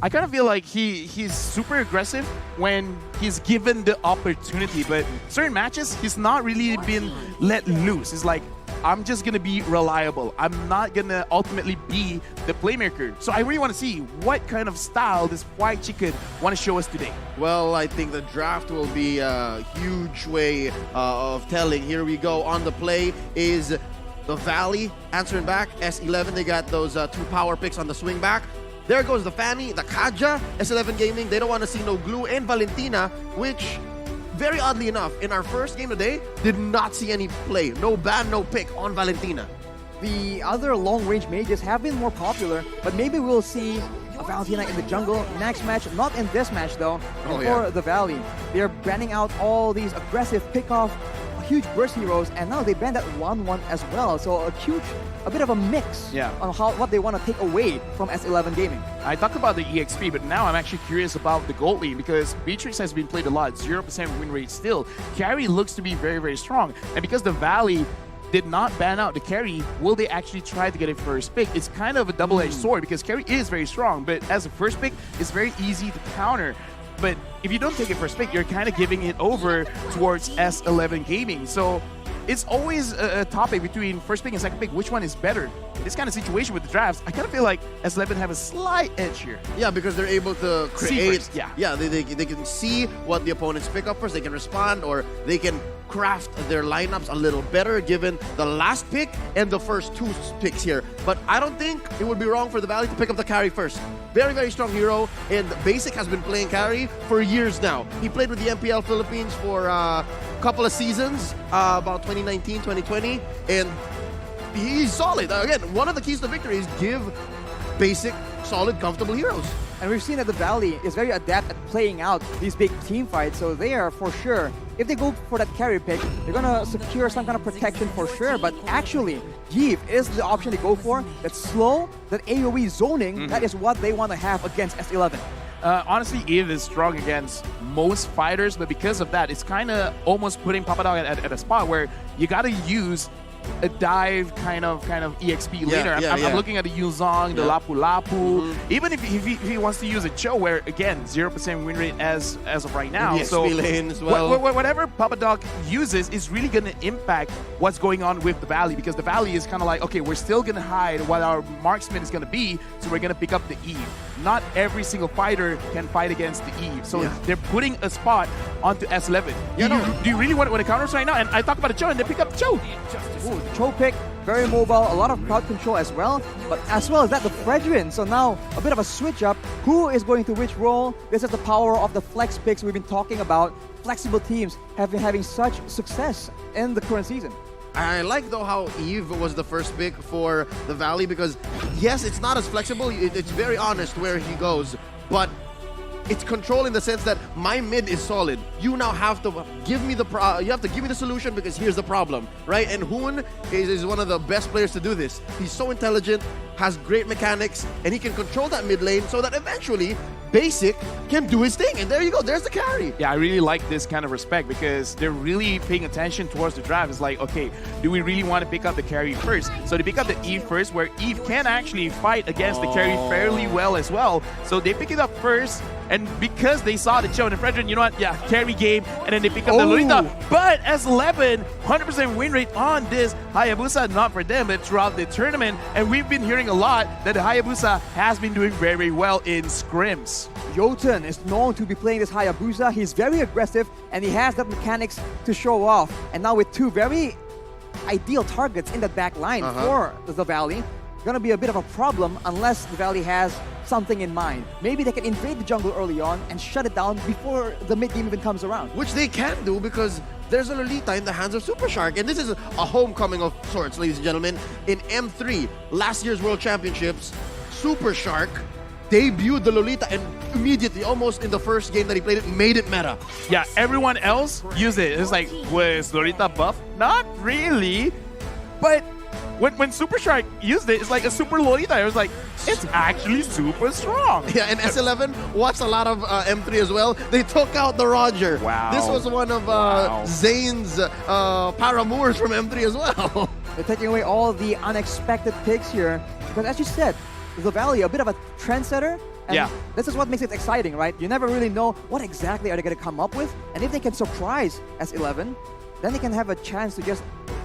I kind of feel like he's super aggressive when he's given the opportunity, but certain matches, he's not really been let loose. It's like, I'm just going to be reliable. I'm not going to ultimately be the playmaker. So I really want to see what kind of style this White Chicken want to show us today. Well, I think the draft will be a huge way of telling. Here we go. On the play is the Valley answering back. S11, they got those 2 power picks on the swing back. There goes the Fanny, the Kaja, S11 Gaming. They don't want to see no Glue, and Valentina, which, very oddly enough, in our first game today, did not see any play. No ban, no pick on Valentina. The other long-range mages have been more popular, but maybe we'll see a Valentina in the jungle next match. Not in this match, though. For the Valley, they're banning out all these aggressive pick-off, huge burst heroes, and now they ban that 1-1 as well. So a bit of a mix on what they want to take away from S11 Gaming. I talked about the EXP, but now I'm actually curious about the gold lane because Beatrix has been played a lot, 0% win rate still. Carry looks to be very, very strong. And because the Valley did not ban out the carry, will they actually try to get a first pick? It's kind of a double-edged sword because carry is very strong, but as a first pick, it's very easy to counter. But if you don't take it first pick, you're kind of giving it over towards S11 Gaming. So it's always a topic between first pick and second pick. Which one is better? In this kind of situation with the drafts, I kind of feel like S11 have a slight edge here. Yeah, because they're able to create. First, yeah, they can see what the opponents pick up first. They can respond, or they can craft their lineups a little better given the last pick and the first 2 picks here. But I don't think it would be wrong for the Valley to pick up the carry first. Very, very strong hero, and Basic has been playing carry for years now. He played with the MPL Philippines for a couple of seasons, about 2019, 2020, and he's solid. Again, one of the keys to victory is give Basic solid, comfortable heroes. And we've seen that the Valley is very adept at playing out these big team fights, so they are for sure, if they go for that carry pick, they're gonna secure some kind of protection for sure. But actually, Eve is the option to go for. That slow, that AoE zoning, that is what they want to have against S11. Honestly, Eve is strong against most fighters, but because of that, it's kind of almost putting Papadog at a spot where you got to use a dive kind of EXP later. I'm looking at the Yuzong, the Lapu Lapu. Even if he wants to use a Cho, where again 0% win rate as of right now. So lane as well. Whatever Papadog uses is really going to impact what's going on with the Valley, because the Valley is kind of like, okay, we're still going to hide what our marksman is going to be, so we're going to pick up the Eve. Not every single fighter can fight against the Eve, so they're putting a spot onto S11. Do you really want to counter right now? And I talk about the Cho, and they pick up the Cho. Ooh, the Cho pick, very mobile, a lot of crowd control as well. But as well as that, the Fredrin. So now, a bit of a switch up. Who is going to which role? This is the power of the flex picks we've been talking about. Flexible teams have been having such success in the current season. I like, though, how Eve was the first pick for the Valley because, yes, it's not as flexible. It's very honest where he goes, but it's control in the sense that my mid is solid. You now have to give me the solution because here's the problem, right? And Hoon is one of the best players to do this. He's so intelligent, has great mechanics, and he can control that mid lane so that eventually Basic can do his thing. And there you go, there's the carry. Yeah, I really like this kind of respect because they're really paying attention towards the draft. It's like, okay, do we really want to pick up the carry first? So they pick up the Eve first, where Eve can actually fight against the carry fairly well as well. So they pick it up first, and because they saw the Cho and the Fredrin, you know what? Yeah, carry game, and then they pick up the Lolita. But S11, 100% win rate on this Hayabusa, not for them, but throughout the tournament. And we've been hearing a lot that the Hayabusa has been doing very, very well in scrims. Jotun is known to be playing this Hayabusa. He's very aggressive, and he has that mechanics to show off. And now with 2 very ideal targets in the back line for the Valley, gonna be a bit of a problem unless the Valley has something in mind. Maybe they can invade the jungle early on and shut it down before the mid game even comes around. Which they can do because there's a Lolita in the hands of Super Shark. And this is a homecoming of sorts, ladies and gentlemen. In M3, last year's World Championships, Super Shark debuted the Lolita and immediately, almost in the first game that he played it, made it meta. Yeah, everyone else used it. It's like, was Lolita buff? Not really. But when Super Shark used it, it's like a super Lolita. It was like, it's actually super strong. Yeah, and S11 watched a lot of M3 as well. They took out the Roger. Wow. This was one of Zane's paramours from M3 as well. They're taking away all the unexpected picks here. Because as you said, the Valley, a bit of a trendsetter, And Yeah. this is what makes it exciting, right? You never really know what exactly are they going to come up with. And if they can surprise S11, then they can have a chance to just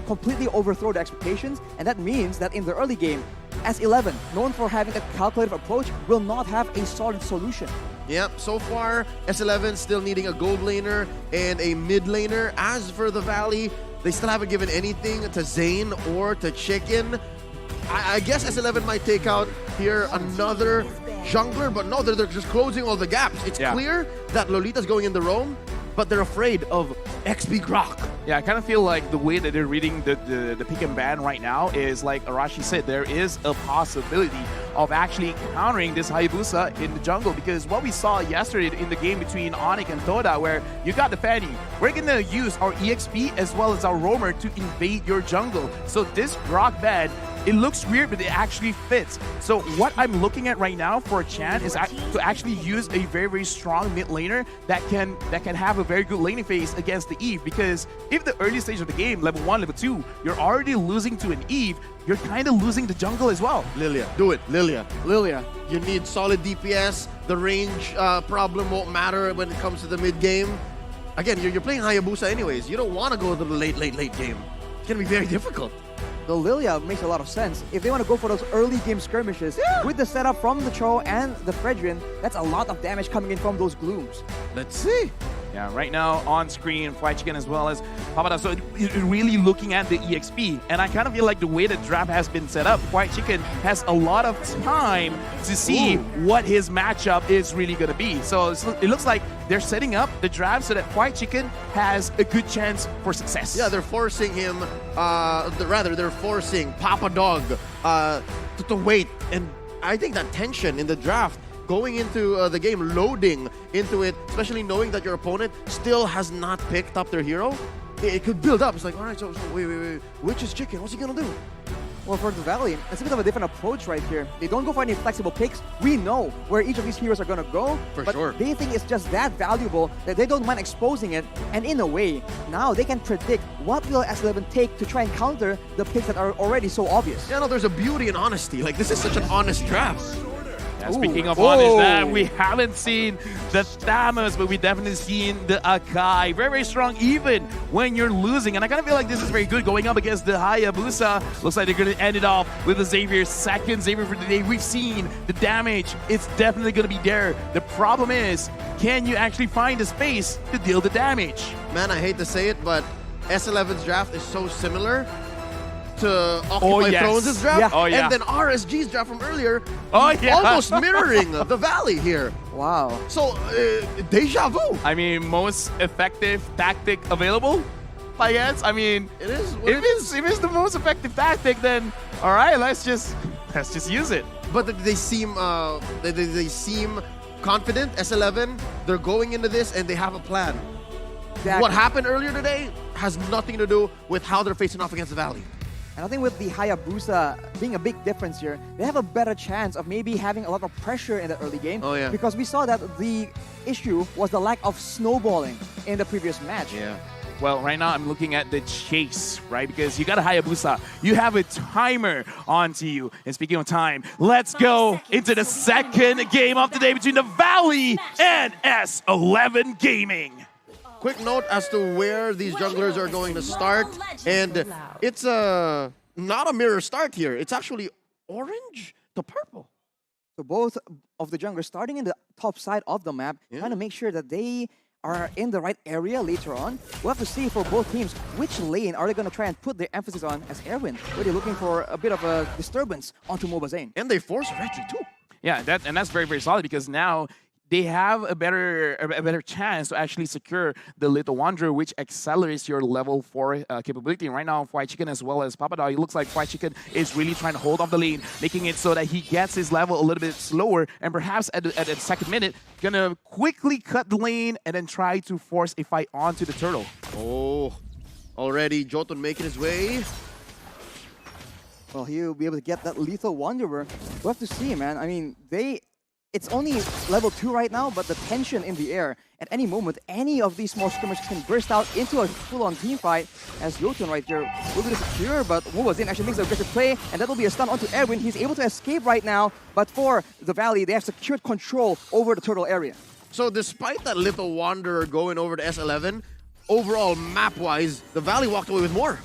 completely overthrow the expectations. And that means that in the early game, S11, known for having a calculative approach, will not have a solid solution. Yep, so far, S11 still needing a gold laner and a mid laner. As for the Valley, they still haven't given anything to Zane or to Chicken. I guess S11 might take out here another jungler, but no, they're just closing all the gaps. It's clear that Lolita's going in the roam, but they're afraid of XP Grok. Yeah, I kind of feel like the way that they're reading the pick and ban right now is like Arashi said, there is a possibility of actually countering this Hayabusa in the jungle, because what we saw yesterday in the game between Onyx and Toda, where you got the Fanny, we're going to use our EXP as well as our roamer to invade your jungle. So this Grok ban, it looks weird, but it actually fits. So what I'm looking at right now for a Chan is to actually use a very, very strong mid laner that can have a very good laning phase against the Eve. Because if the early stage of the game, level 1, level 2, you're already losing to an Eve, you're kind of losing the jungle as well. Lilia, do it, Lilia. Lilia. You need solid DPS. The range problem won't matter when it comes to the mid game. Again, you're playing Hayabusa anyways. You don't want to go to the late game. It's going to be very difficult. The Lilia makes a lot of sense. If they want to go for those early game skirmishes, with the setup from the Cho and the Fredrin, that's a lot of damage coming in from those glooms. Let's see. Yeah, right now on screen, Fried Chicken as well as Papada. So you're really looking at the EXP. And I kind of feel like the way the draft has been set up, Fried Chicken has a lot of time to see what his matchup is really going to be. So it looks like they're setting up the draft so that Fried Chicken has a good chance for success. Yeah, they're forcing him, they're forcing Papa Dog to wait. And I think that tension in the draft going into the game, loading into it, especially knowing that your opponent still has not picked up their hero, it could build up. It's like, all right, so wait, which is Chicken? What's he gonna do? Well, for the Valley, it's a bit of a different approach right here. They don't go for any flexible picks. We know where each of these heroes are going to go, but they think it's just that valuable that they don't mind exposing it. And in a way, now they can predict what will S11 take to try and counter the picks that are already so obvious. Yeah, no, there's a beauty in honesty. Like, this is such an honest draft. Yeah, speaking of honest, that we haven't seen the Thanos, but we definitely seen the Akai. Very, very strong even when you're losing. And I kind of feel like this is very good going up against the Hayabusa. Looks like they're going to end it off with the Xavier, second Xavier for the day. We've seen the damage. It's definitely going to be there. The problem is, can you actually find the space to deal the damage? Man, I hate to say it, but S11's draft is so similar to Occupy Thrones' draft, and then RSG's draft from earlier, almost mirroring the Valley here. Wow. So, deja vu. I mean, most effective tactic available, I guess. I mean, it is. If it's the most effective tactic, then all right, let's just use it. But they seem they seem confident. S11, they're going into this and they have a plan. Exactly. What happened earlier today has nothing to do with how they're facing off against the Valley. And I think with the Hayabusa being a big difference here, they have a better chance of maybe having a lot of pressure in the early game. Oh, yeah. Because we saw that the issue was the lack of snowballing in the previous match. Yeah. Well, right now I'm looking at the chase, right? Because you got a Hayabusa. You have a timer onto you. And speaking of time, let's go into the second game of the day between the Valley and S11 Gaming. Quick note as to where these junglers are going to start, and it's not a mirror start here. It's actually orange to purple. So both of the junglers starting in the top side of the map, trying to make sure that they are in the right area later on. We'll have to see for both teams which lane are they going to try and put their emphasis on as Erwin, really looking for a bit of a disturbance onto Mobazane. And they force retry too. Yeah, that's very, very solid, because now they have a better chance to actually secure the Little Wanderer, which accelerates your level 4 capability. And right now, Fried Chicken as well as Papada, it looks like Fried Chicken is really trying to hold off the lane, making it so that he gets his level a little bit slower, and perhaps at the second minute, gonna quickly cut the lane and then try to force a fight onto the turtle. Oh, already Jotun making his way. Well, he'll be able to get that Lethal Wanderer. We'll have to see, man. I mean, they it's only level 2 right now, but the tension in the air, at any moment, any of these small skirmishes can burst out into a full-on team fight, as Jotun right there will be secure, but Mubazin actually makes an aggressive play, and that will be a stun onto Erwin. He's able to escape right now, but for the Valley, they have secured control over the turtle area. So despite that little wanderer going over to S11, overall map-wise, the Valley walked away with more.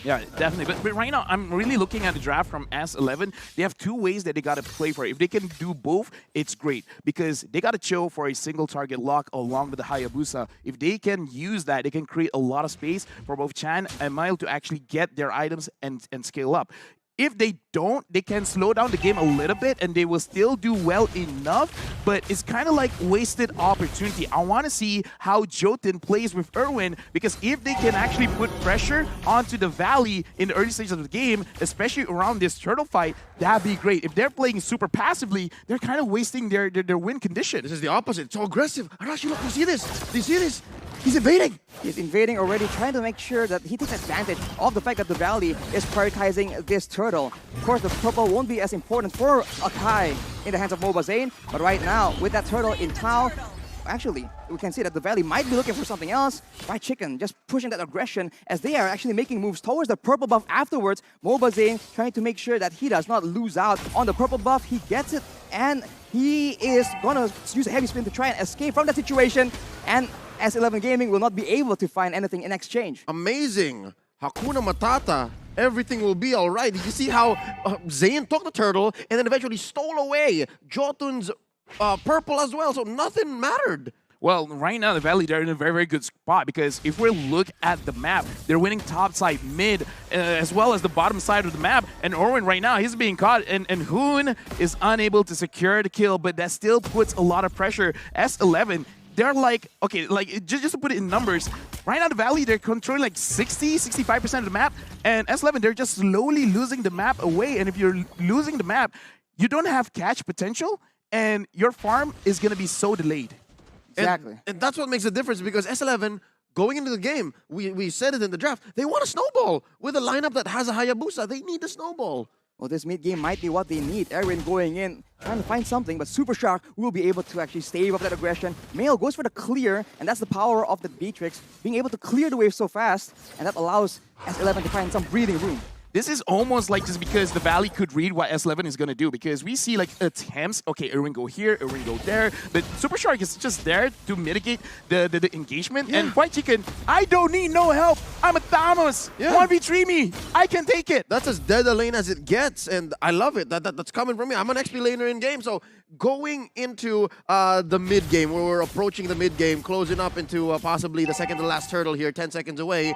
Yeah, definitely. But right now, I'm really looking at the draft from S11. They have two ways that they got to play for it. If they can do both, it's great because they got to chill for a single target lock along with the Hayabusa. If they can use that, they can create a lot of space for both Chan and Mile to actually get their items and scale up. If they don't, they can slow down the game a little bit and they will still do well enough, but it's kind of like wasted opportunity. I want to see how Jotun plays with Erwin, because if they can actually put pressure onto the Valley in the early stages of the game, especially around this turtle fight, that'd be great. If they're playing super passively, they're kind of wasting their win condition. This is the opposite. It's so aggressive. Arashi, look, you see this? Do you see this? He's invading. He's invading already, trying to make sure that he takes advantage of the fact that the Valley is prioritizing this turtle. Of course, the purple won't be as important for Akai in the hands of Mobazane, but right now, with that turtle in Tau, actually, we can see that the Valley might be looking for something else. Fried Chicken just pushing that aggression as they are actually making moves towards the purple buff afterwards. Mobazane trying to make sure that he does not lose out on the purple buff. He gets it, and he is gonna use a heavy spin to try and escape from that situation. And S11 Gaming will not be able to find anything in exchange. Amazing. Hakuna Matata. Everything will be all right. Did you see how Zayn took the turtle and then eventually stole away Jotun's purple as well? So nothing mattered. Well, right now, the Valley, they're in a very, very good spot because if we look at the map, they're winning top side, mid, as well as the bottom side of the map. And Orwin right now, he's being caught, and Hoon is unable to secure the kill, but that still puts a lot of pressure. S11, they're like, okay, like just to put it in numbers, right now the Valley, they're controlling like 65% of the map, and S11, they're just slowly losing the map away. And if you're losing the map, you don't have catch potential, and your farm is going to be so delayed. Exactly. And that's what makes the difference, because S11, going into the game, we said it in the draft, they want a snowball. With a lineup that has a Hayabusa, they need a snowball. Well, this mid-game might be what they need. Erwin going in, trying to find something, but Super Shark will be able to actually stave off that aggression. Mail goes for the clear, and that's the power of the Beatrix, being able to clear the wave so fast, and that allows S11 to find some breathing room. This is almost like just because the Valley could read what S11 is going to do, because we see like attempts, okay, Erwin go here, Erwin go there, but Super Shark is just there to mitigate the engagement. Yeah. And Fried Chicken, I don't need no help. I'm a Thanos. Yeah. 1v3 me. I can take it. That's as dead a lane as it gets, and I love it. That's coming from me. I'm an XP laner in game, so going into the mid game, where we're approaching the mid game, closing up into possibly the second to last turtle here, 10 seconds away.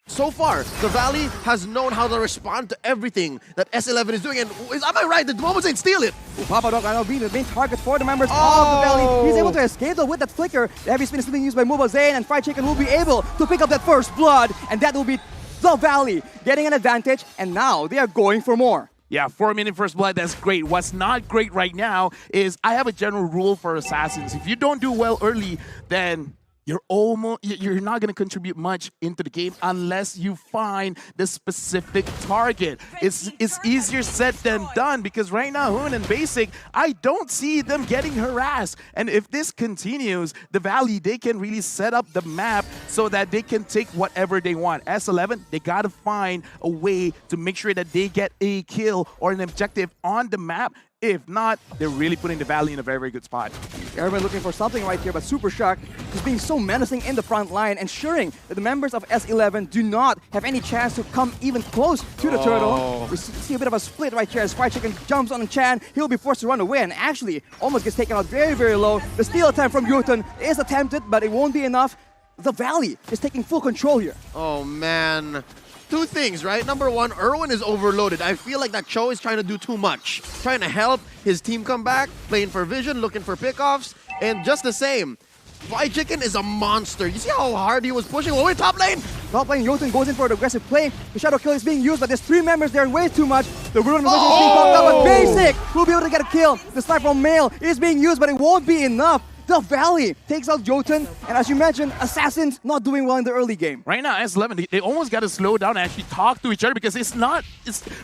So far, the Valley has known how to respond to everything that S11 is doing. And am I right? The Mobazane steal it. Papadok now being the main target for the members of the Valley. He's able to escape though with that flicker. The heavy spin is being used by Mobazane, and Fried Chicken will be able to pick up that first blood. And that will be the Valley getting an advantage. And now they are going for more. Yeah, 4-minute first blood, that's great. What's not great right now is I have a general rule for Assassins. If you don't do well early, then you're not going to contribute much into the game unless you find the specific target. It's easier said than done, because right now Hoon and Basic, I don't see them getting harassed. And if this continues, the Valley, they can really set up the map so that they can take whatever they want. S11, they got to find a way to make sure that they get a kill or an objective on the map. If not, they're really putting the Valley in a very, very good spot. Everyone looking for something right here, but Super Shark is being so menacing in the front line, ensuring that the members of S11 do not have any chance to come even close to the turtle. We see a bit of a split right here as Fried Chicken jumps on Chan. He'll be forced to run away and actually almost gets taken out very, very low. The steal attempt from Jotun is attempted, but it won't be enough. The Valley is taking full control here. Oh, man. Two things, right? Number one, Erwin is overloaded. I feel like that Cho is trying to do too much. Trying to help his team come back, playing for vision, looking for pickoffs, and just the same. Fried Chicken is a monster. You see how hard he was pushing? Oh, wait, top lane! Top lane, Jotun goes in for the aggressive play. The Shadow Kill is being used, but there's 3 members there way too much. The Ruin Invasion is being popped up, but Basic will be able to get a kill. The sniper from Mail is being used, but it won't be enough. The Valley takes out Jotun, and as you mentioned, Assassins not doing well in the early game. Right now, S11, they almost got to slow down and actually talk to each other, because it's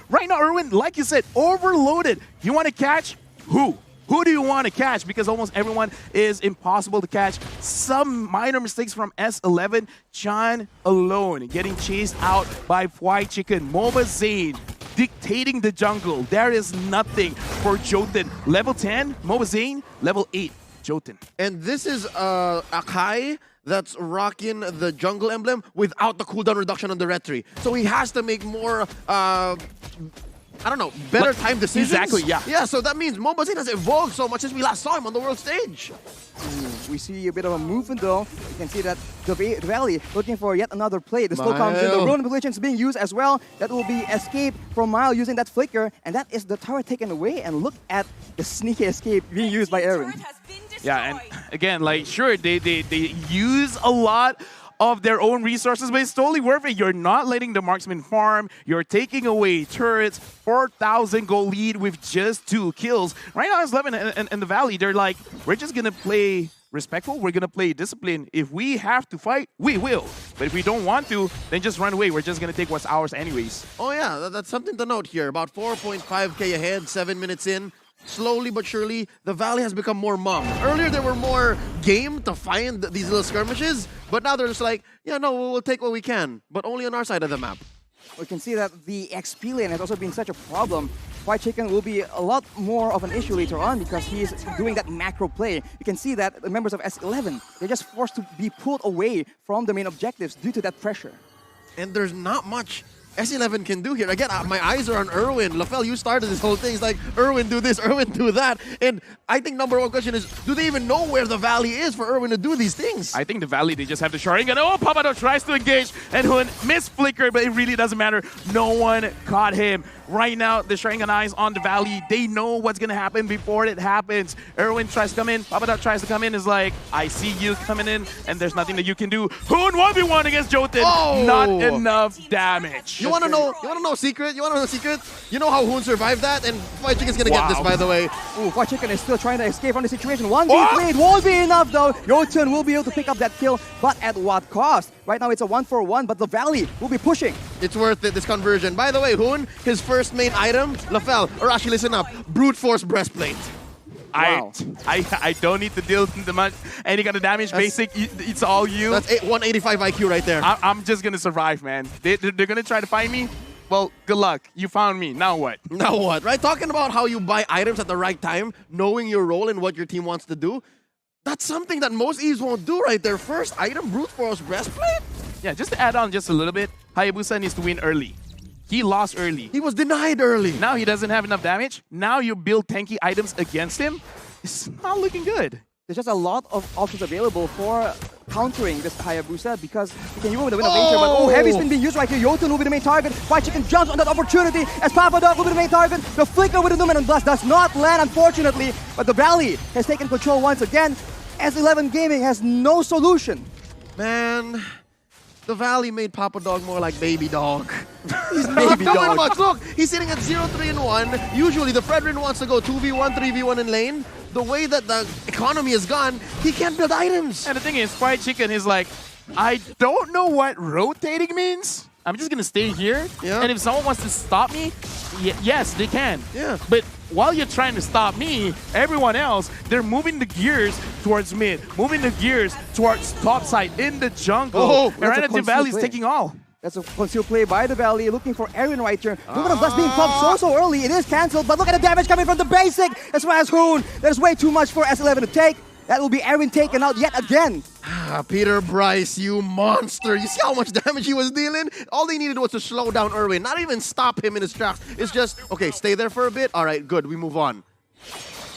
right now, Erwin, like you said, overloaded. You want to catch who? Who do you want to catch? Because almost everyone is impossible to catch. Some minor mistakes from S11. John alone getting chased out by White Chicken. MOBA Zane dictating the jungle. There is nothing for Jotun. Level 10, MOBA Zane. Level 8, Jotun. And this is Akai that's rocking the jungle emblem without the cooldown reduction on the retry. So he has to make more, I don't know, better time decisions. Exactly, yeah. Yeah, so that means MOBA Zane has evolved so much since we last saw him on the world stage. We see a bit of a movement though. You can see that the Valley looking for yet another play. The slow comes in, the rune manipulation is being used as well. That will be escape from Mile using that flicker, and that is the tower taken away. And look at the sneaky escape being used by Erwin. Yeah, and again, like, sure, they use a lot of their own resources, but it's totally worth it. You're not letting the marksman farm. You're taking away turrets. 4,000 goal lead with just 2 kills. Right now, S11 and the Valley, they're like, we're just going to play respectful. We're going to play discipline. If we have to fight, we will. But if we don't want to, then just run away. We're just going to take what's ours anyways. Oh yeah, that's something to note here. About 4.5k ahead, 7 minutes in. Slowly but surely, the Valley has become more mum. Earlier, they were more game to find these little skirmishes, but now they're just like, yeah, no, we'll take what we can, but only on our side of the map. We can see that the XP lane has also been such a problem. White Chicken will be a lot more of an issue later on because he is doing that macro play. You can see that the members of S11, they're just forced to be pulled away from the main objectives due to that pressure. And there's not much S11 can do here. Again, my eyes are on Erwin. LaFell, you started this whole thing. It's like, Erwin do this, Erwin do that. And I think number one question is, do they even know where the Valley is for Erwin to do these things? I think the Valley, they just have the Sharingan. Oh, Papado tries to engage, and Hun missed flicker, but it really doesn't matter. No one caught him. Right now, the Sharingan eyes on the Valley. They know what's going to happen before it happens. Erwin tries to come in. Papado tries to come in. Is like, I see you coming in, and there's nothing that you can do. Hun 1v1 against Jotun. Oh! Not enough damage. You want to know? You want to know a secret? You want to know a secret? You know how Hoon survived that, and White Chicken's gonna get this, by the way. Ooh, White Chicken is still trying to escape from the situation. 1v lead won't be enough though. Jotun will be able to pick up that kill, but at what cost? Right now it's a 1-for-1, but the Valley will be pushing. It's worth it, this conversion. By the way, Hoon, his first main item, LaFell, or actually listen up, Brute Force Breastplate. Wow. I don't need to deal much any kind of damage. Basic, it's all you. That's 185 IQ right there. I'm just gonna survive, man. They're gonna try to find me. Well, good luck. You found me. Now what? Now what? Right? Talking about how you buy items at the right time, knowing your role and what your team wants to do. That's something that most Eves won't do right there. First item, Brute Force Breastplate. Yeah, just to add on just a little bit, Hayabusa needs to win early. He lost early. He was denied early. Now he doesn't have enough damage. Now you build tanky items against him. It's not looking good. There's just a lot of options available for countering this Hayabusa because you can use with the Wind of Nature, but Heavy Spin being used right here. Jotun will be the main target. White Chicken jumps on that opportunity as Papadog will be the main target. The flicker with the Numen and Blast does not land, unfortunately, but the Valley has taken control once again. S11 Gaming has no solution. Man, the Valley made Papadog more like Baby Dog. He's not doing much. Look, he's sitting at 0-3-1. Usually, the Fredrin wants to go 2v1, 3v1 in lane. The way that the economy is gone, he can't build items. And the thing is, White Chicken is like, I don't know what rotating means. I'm just gonna stay here. Yeah. And if someone wants to stop me, yes, they can. Yeah. But while you're trying to stop me, everyone else, they're moving the gears towards mid, moving the gears towards top side in the jungle. Oh, and right at the Valley's taking all. That's a concealed play by the Valley, looking for Aaron right here. Numen of Blast being popped so early. It is cancelled, but look at the damage coming from the basic, as well as Hoon. There's way too much for S11 to take. That will be Aaron taken out yet again. Peter Bryce, you monster. You see how much damage he was dealing? All they needed was to slow down Erwin, not even stop him in his tracks. It's just, okay, stay there for a bit. All right, good, we move on.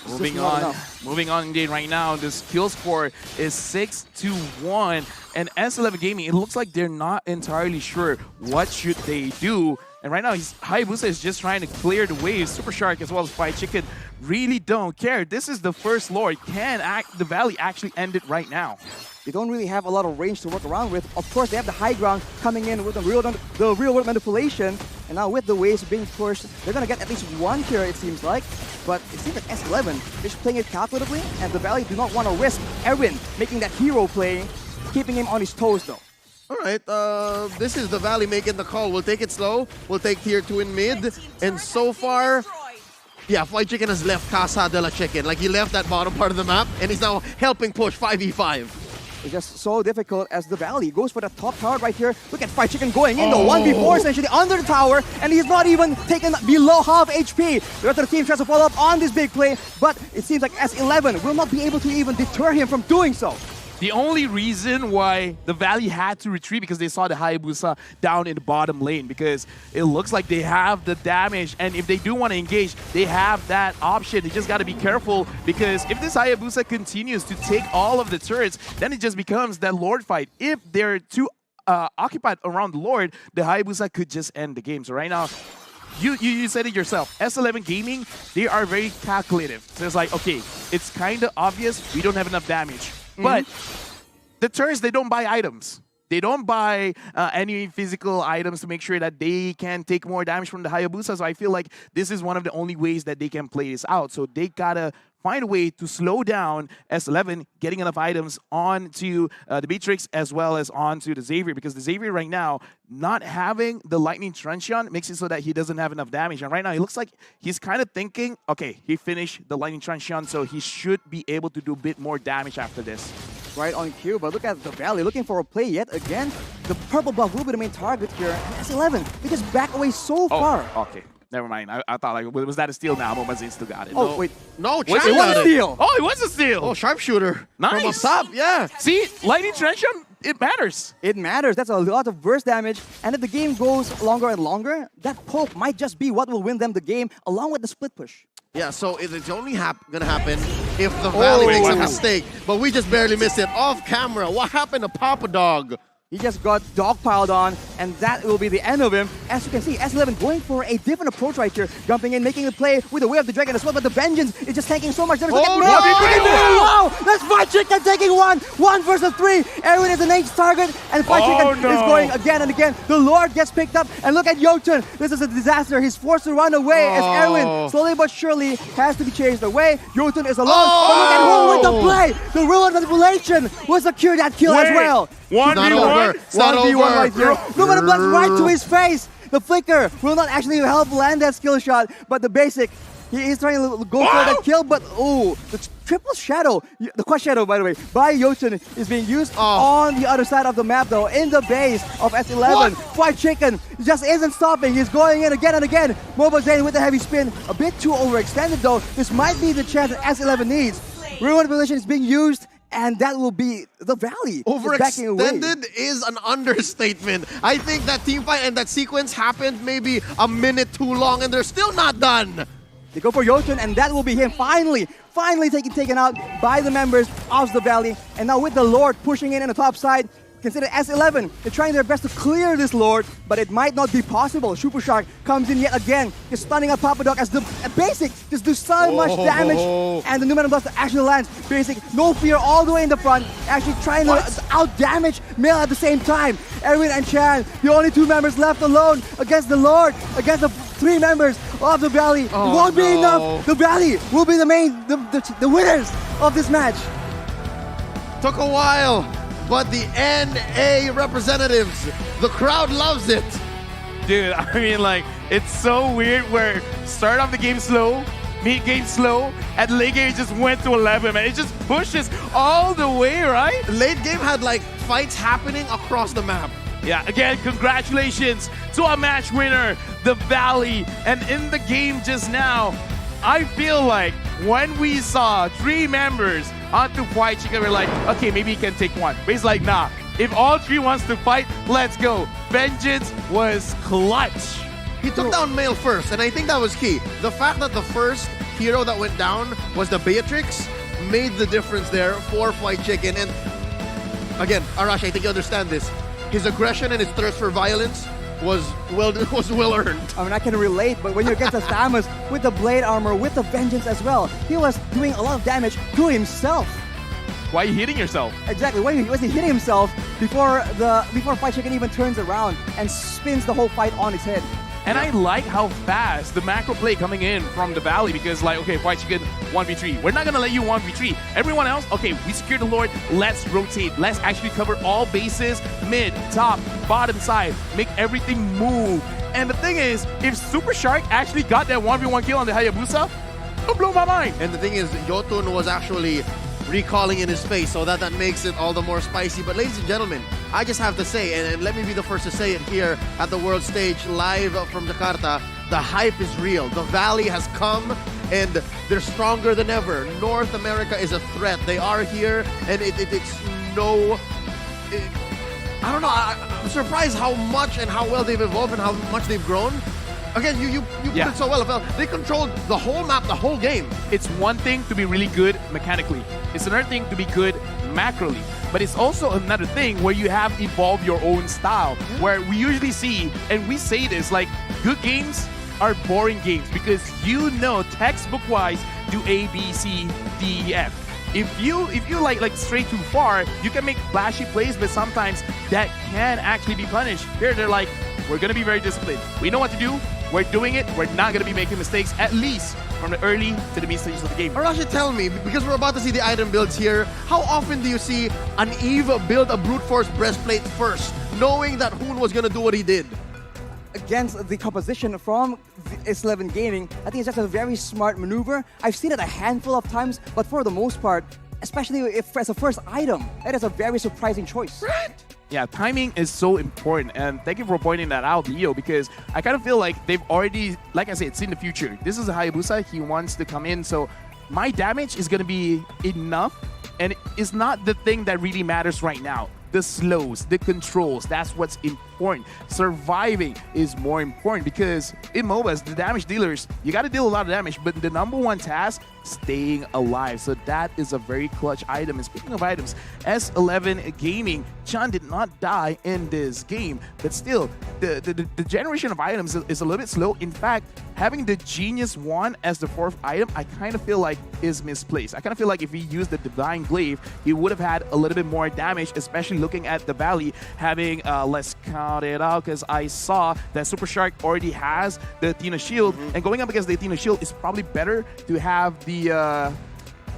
Moving on indeed right now. The skill score is 6-1. And S11 Gaming, it looks like they're not entirely sure what should they do. And right now, Hayabusa is just trying to clear the waves. Super Shark as well as White Chicken really don't care. This is the first Lord. Can the Valley actually end it right now? They don't really have a lot of range to work around with. Of course, they have the high ground coming in with the real world manipulation. And now with the waves being pushed, they're going to get at least one here, it seems like. But it seems like S11 is playing it calculatively, and the Valley do not want to risk Erwin making that hero play, keeping him on his toes though. All right, this is the Valley making the call. We'll take it slow. We'll take tier 2 in mid. And so far, Yeah, Fight Chicken has left Casa de la Chicken. Like, he left that bottom part of the map, and he's now helping push 5v5. It's just so difficult as the Valley goes for the top tower right here. Look at Fight Chicken going in, the 1v4 essentially under the tower, and he's not even taken below half HP. The rest of the team tries to follow up on this big play, but it seems like S11 will not be able to even deter him from doing so. The only reason why the Valley had to retreat because they saw the Hayabusa down in the bottom lane, because it looks like they have the damage, and if they do want to engage, they have that option. They just got to be careful, because if this Hayabusa continues to take all of the turrets, then it just becomes that Lord fight. If they're too occupied around the Lord, the Hayabusa could just end the game. So right now, you said it yourself. S11 Gaming, they are very calculative. So it's like, okay, it's kind of obvious we don't have enough damage. But the turrets, they don't buy items. They don't buy any physical items to make sure that they can take more damage from the Hayabusa. So I feel like this is one of the only ways that they can play this out. So they gotta find a way to slow down S11, getting enough items onto the Beatrix as well as onto the Xavier, because the Xavier right now, not having the Lightning Truncheon makes it so that he doesn't have enough damage. And right now, it looks like he's kind of thinking, okay, he finished the Lightning Truncheon, so he should be able to do a bit more damage after this. Right on cue, but look at the Valley looking for a play yet again. The purple buff will be the main target here. And S11, they just back away so far. Okay. Never mind. I thought, like, was that a steal now? Momazin still got it. Oh, No. wait. No, It was a steal. Oh, it was a steal. Oh, sharpshooter. Nice. From up top, yeah. See, Lightning Truncheon, it matters. It matters. That's a lot of burst damage. And if the game goes longer and longer, that poke might just be what will win them the game, along with the split push. Yeah, so it's only gonna happen if the Valley makes a mistake. But we just barely missed it off camera. What happened to Papa Dog? He just got dogpiled on, and that will be the end of him. As you can see, S11 going for a different approach right here, jumping in, making the play with the Way of the Dragon as well, but the Vengeance is just tanking so much damage. Look at no! Wow! That's Fight Chicken taking one versus three. Erwin is the next target, and Fight Chicken is going again and again. The Lord gets picked up, and look at Jotun. This is a disaster. He's forced to run away as Erwin slowly but surely has to be chased away. Jotun is alone. But look at who with the play. The Rule of Manipulation will secure that kill as well. 1v1. It's not over. Right here. Look at the blood right to his face. The flicker will not actually help land that skill shot, but the basic, he is trying to go for that kill, but the triple shadow, the quad shadow, by the way, by Jotun is being used on the other side of the map though, in the base of S11. Fight Chicken just isn't stopping. He's going in again and again. Mobazane with the heavy spin, a bit too overextended though. This might be the chance that S11 needs. Ruin position is being used, and that will be the Valley. Overextended is an understatement. I think that team fight and that sequence happened maybe a minute too long, and they're still not done. They go for Jotun, and that will be him finally taken out by the members of the Valley. And now with the Lord pushing in on the top side, consider S11. They're trying their best to clear this Lord, but it might not be possible. Super Shark comes in yet again, just stunning up Papa Dog as the Basic just do so much damage, and the Numenor Blast actually lands. Basic, no fear all the way in the front, actually trying to out-damage Mel at the same time. Erwin and Chan, the only two members left alone against the Lord, against the three members of the Valley. It won't be enough. The Valley will be the winners of this match. Took a while. But the NA representatives, the crowd loves it. Dude, I mean, like, it's so weird where start off the game slow, mid game slow, and late game just went to 11, man. It just pushes all the way, right? Late game had like fights happening across the map. Yeah, again, congratulations to our match winner, the Valley. And in the game just now, I feel like when we saw three members onto Fight Chicken, we're like, okay, maybe he can take one. But he's like, nah, if all three wants to fight, let's go. Vengeance was clutch. He took down Male first, and I think that was key. The fact that the first hero that went down was the Beatrix made the difference there for Fight Chicken. And again, Arash, I think you understand this. His aggression and his thirst for violence was well earned. I mean, I can relate, but when you're against the Samus with the blade armor, with the Vengeance as well, he was doing a lot of damage to himself. Why are you hitting yourself? Exactly. Why was he hitting himself before Fight Chicken even turns around and spins the whole fight on his head? And I like how fast the macro play coming in from the Valley because, like, okay, White Chicken 1v3. We're not going to let you 1v3. Everyone else, okay, we secured the Lord. Let's rotate. Let's actually cover all bases, mid, top, bottom side. Make everything move. And the thing is, if Super Shark actually got that 1v1 kill on the Hayabusa, it'll blow my mind. And the thing is, Yotun was actually recalling in his face, so that makes it all the more spicy. But ladies and gentlemen, I just have to say, and let me be the first to say it here at the world stage live from Jakarta, the hype is real. The Valley has come and they're stronger than ever. North America is a threat. They are here, and it's no... I don't know, I'm surprised how much and how well they've evolved and how much they've grown. Again, you put it so well. They controlled the whole map, the whole game. It's one thing to be really good mechanically. It's another thing to be good macroly. But it's also another thing where you have evolved your own style. Where we usually see, and we say this, like, good games are boring games because you know textbook-wise do A, B, C, D, E, F. If you like stray too far, you can make flashy plays, but sometimes that can actually be punished. Here they're like, we're gonna be very disciplined. We know what to do. We're doing it. We're not gonna be making mistakes, at least from the early to the mid stages of the game. Arashi, tell me, because we're about to see the item builds here, how often do you see an Eve build a brute force breastplate first, knowing that Hoon was gonna do what he did? Against the composition from S11 Gaming, I think it's just a very smart maneuver. I've seen it a handful of times, but for the most part, especially if as a first item, that is a very surprising choice. Right. Yeah, timing is so important, and thank you for pointing that out, Leo, because I kind of feel like they've already, like I said, seen the future. This is a Hayabusa, he wants to come in, so my damage is going to be enough, and it's not the thing that really matters right now. The slows, the controls, that's what's important. Surviving is more important because in MOBAs, the damage dealers, you got to deal a lot of damage, but the number one task, staying alive. So that is a very clutch item. And speaking of items, S11 Gaming, Chan did not die in this game, but still, the generation of items is a little bit slow. In fact, having the Genius Wand as the fourth item, I kind of feel like is misplaced. I kind of feel like if he used the Divine Glaive, he would have had a little bit more damage, especially looking at the Valley having, let's count it out, because I saw that Super Shark already has the Athena Shield, and going up against the Athena Shield is probably better to have the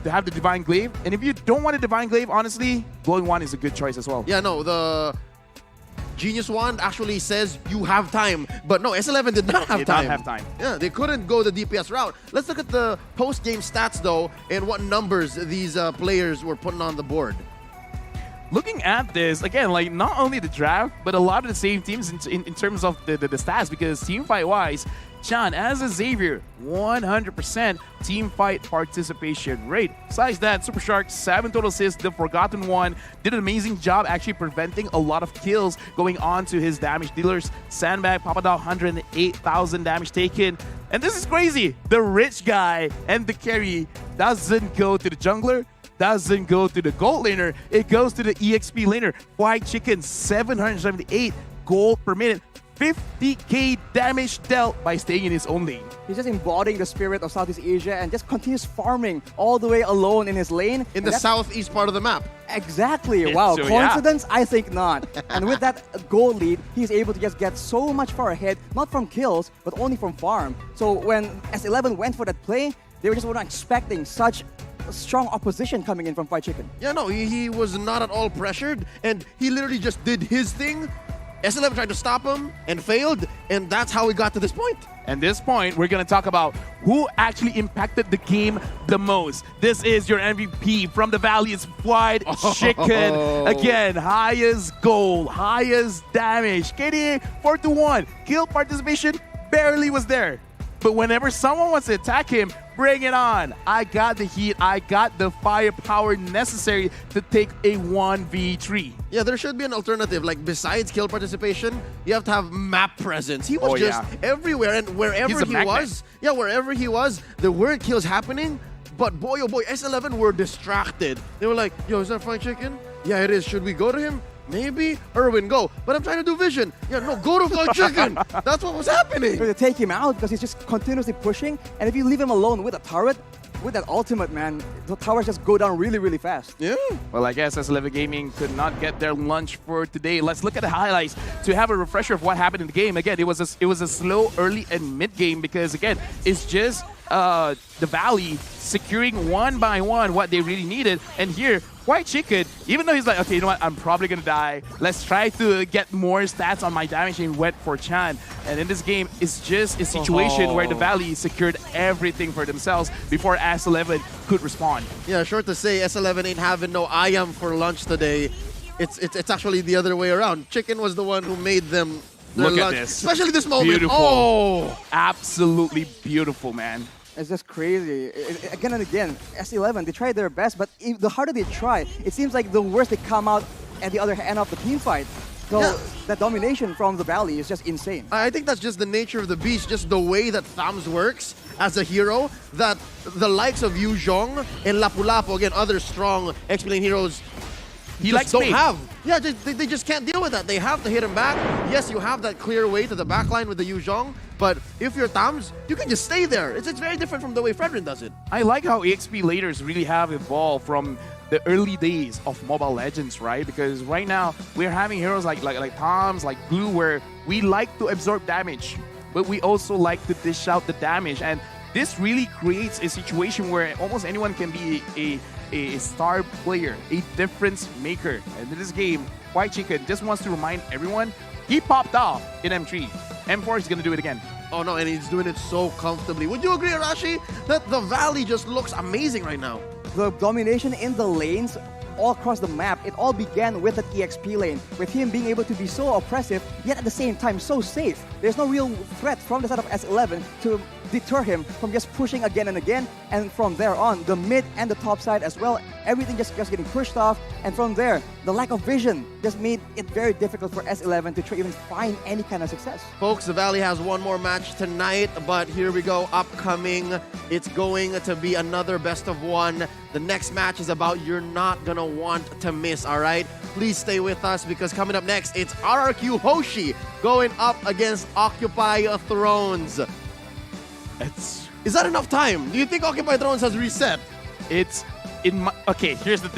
Divine Glaive. And if you don't want a Divine Glaive, honestly, Glowing Wand is a good choice as well. Yeah, no, the Genius Wand actually says you have time, but no, S11 did not have time. Yeah, they couldn't go the DPS route. Let's look at the post-game stats, though, and what numbers these players were putting on the board. Looking at this, again, like not only the draft, but a lot of the same teams in terms of the stats, because team fight-wise, Chan, as a Xavier, 100% team fight participation rate. Besides that, Super Shark, 7 total assists, the Forgotten One, did an amazing job actually preventing a lot of kills going on to his damage dealers. Sandbag, Papadal, 108,000 damage taken. And this is crazy. The rich guy and the carry doesn't go to the jungler, doesn't go to the gold laner, it goes to the EXP laner. White Chicken, 778 gold per minute. 50k damage dealt by staying in his own lane. He's just embodying the spirit of Southeast Asia and just continues farming all the way alone in his lane. In the southeast part of the map. Exactly. Wow. So, coincidence? Yeah. I think not. And with that gold lead, he's able to just get so much far ahead, not from kills, but only from farm. So when S11 went for that play, they were just not expecting such strong opposition coming in from White Chicken. Yeah, no, he was not at all pressured, and he literally just did his thing. S11 tried to stop him and failed, and that's how we got to this point. And this point, we're going to talk about who actually impacted the game the most. This is your MVP from the Valley. It's White Chicken. Again, highest goal, highest damage. KDA 4-1. Kill participation barely was there. But whenever someone wants to attack him, bring it on. I got the heat. I got the firepower necessary to take a 1v3. Yeah, there should be an alternative. Like, besides kill participation, you have to have map presence. He was just everywhere, and wherever he was, wherever he was, there weren't kills happening. But boy, oh boy, S11 were distracted. They were like, yo, is that Fried Chicken? Yeah, it is. Should we go to him? Maybe. Irwin, go. But I'm trying to do vision. Yeah, no, go to Fried Chicken. That's what was happening. To take him out because he's just continuously pushing. And if you leave him alone with a turret, with that ultimate, man, the towers just go down really, really fast. Yeah. Well, I guess S11 Gaming could not get their lunch for today. Let's look at the highlights to have a refresher of what happened in the game. Again, it was a slow early and mid game because, again, it's just the Valley securing one by one what they really needed. And here, White Chicken, even though he's like, okay, you know what, I'm probably going to die. Let's try to get more stats on my damage, and went for Chan. And in this game, it's just a situation where the Valley secured everything for themselves before S11 could respond. Yeah, short to say, S11 ain't having no ayam for lunch today. It's actually the other way around. Chicken was the one who made them their Look lunch. at this. Especially this moment. Beautiful. Oh! Absolutely beautiful, man. It's just crazy. Again and again, S11, they try their best, but the harder they try, it seems like the worse they come out at the other end of the team fight. So that domination from the Valley is just insane. I think that's just the nature of the beast, just the way that Thams works as a hero, that the likes of Yu Zhong and Lapu-Lapu, again, other strong X-Plane heroes, He just likes don't speed. have. Yeah, they just can't deal with that. They have to hit him back. Yes, you have that clear way to the backline with the Yu Zhong, but if you're Thams, you can just stay there. It's very different from the way Fredrin does it. I like how EXP laters really have evolved from the early days of Mobile Legends, right? Because right now we're having heroes like Toms, like Glue, where we like to absorb damage, but we also like to dish out the damage. And this really creates a situation where almost anyone can be a star player, a difference maker. And in this game, White Chicken just wants to remind everyone he popped off in M3. M4 is going to do it again. Oh no, and he's doing it so comfortably. Would you agree, Arashi, that the Valley just looks amazing right now? The domination in the lanes all across the map, it all began with that EXP lane, with him being able to be so oppressive, yet at the same time so safe. There's no real threat from the side of S11 to deter him from just pushing again and again, and from there on, the mid and the top side as well, everything just getting pushed off, and from there, the lack of vision just made it very difficult for S11 to try even find any kind of success. Folks, the Valley has one more match tonight, but here we go, upcoming. It's going to be another best of one. The next match is about you're not gonna want to miss, all right? Please stay with us because coming up next, it's RRQ Hoshi going up against Occupy Thrones. Is that enough time? Do you think Occupy Thrones has reset? It's in my... Okay, here's the thing.